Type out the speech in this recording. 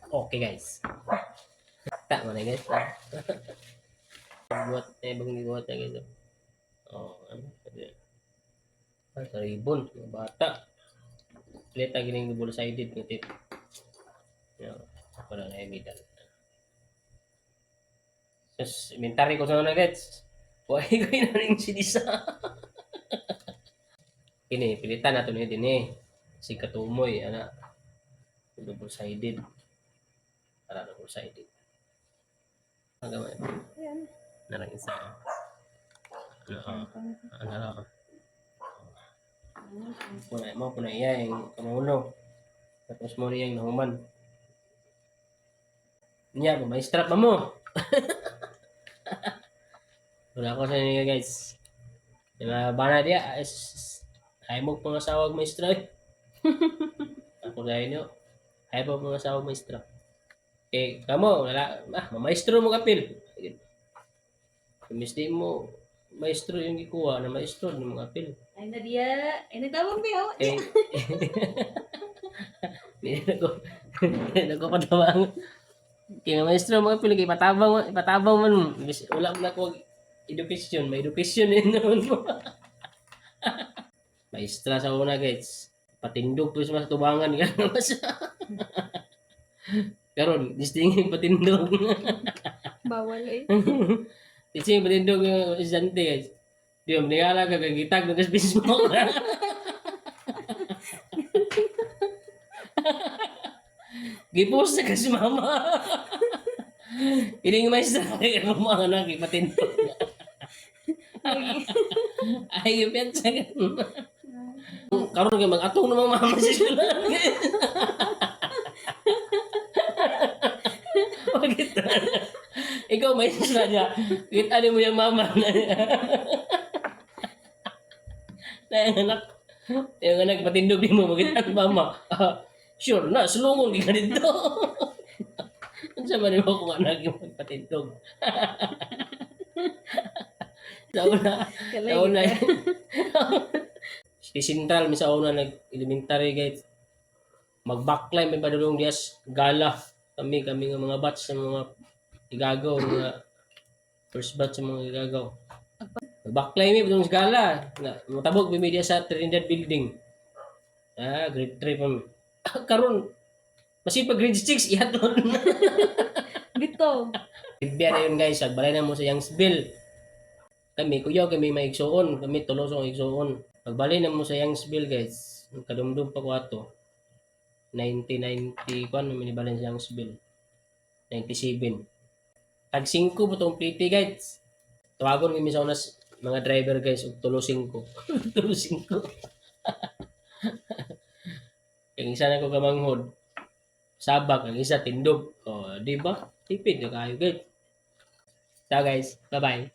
Okay guys. Tak mana guys. Buat bang buat na guys. Oh, ano? Sa ribbon, mga bata. Leta gining double sided ng tip. Yeah, para na medal. Sus, inventary ko sa mga guys. Why ko inaning sinisa? Ini pilitan nato ni dinhi. Si katumoy ana. Double sided. Para double sided. Ang gamay. Yan. Narang isa. Ano lang. Puna iya yung kamulo. Tapos mo niya yung nahuman. Niya, may strap mo. Wala ko sa inyo guys. Diba, bana dia, ay mo pangasawag may strap. Ako sa inyo, ay mo pangasawag may strap. Eh, kamo, wala, mamaestro mo kapil. Misti mo, maestro yung gikuha na maestro ng mga apil. Ay na dia. Ay nagtawag ba ako? Eh, hindi ko patawang. Kaya maestro mga apil, kaya patabang man mo. Wala mo na ko edukasyon, may edukasyon yun naman mo. Maestra sa una guys. Patindog po sa tubangan ka naman sa. Karon, distingin patindog. Bawal eh. Distingin patindog yung estudyante guys. Di ba, maningala ka kagitag ng Facebook. Gipost na kasi mama. Ining maestra kaya mga anak, patindog. Ay, yung piyansa ka. Karon kay mag-atong namang mama si Sulan. Bakit? Ikaw may isla niya. Kita mo yung mama na yung anak patindog din mo. Bakit ang mama? Sure na, sulungon ka dito. Ano sa man mo kung anak yung magpatindog? Sa una. Si Central, misa una nag-elementary guys. Mag-backline, may padulong dias gala. Kami nga mga batch sa mga igagaw, mga first batch sa mga igagaw. Mag-backline may padulong gala. Matabog may media sa Trinidad Building. Grade 3 pa. Karon, masipag grade 6, ihaton. Dito. Bibya na yun guys, balay na mo sa Youngsville. Kami, kuya, kami maigsoon. Kami tulosong igsoon. Pagbali na mo sa Youngsville guys. Kadumdum pa ko ato. 1990 kung ano minibalan sa Youngsville. 97. Tag 5 po itong pliti guys. Tawagon kami sa unas mga driver guys. Tulo 5. Tulo 5. Kaya isa na ko kamanghod. Sabak, ang isa tindog. O, di ba? Tipid na kayo guys. So guys, bye-bye.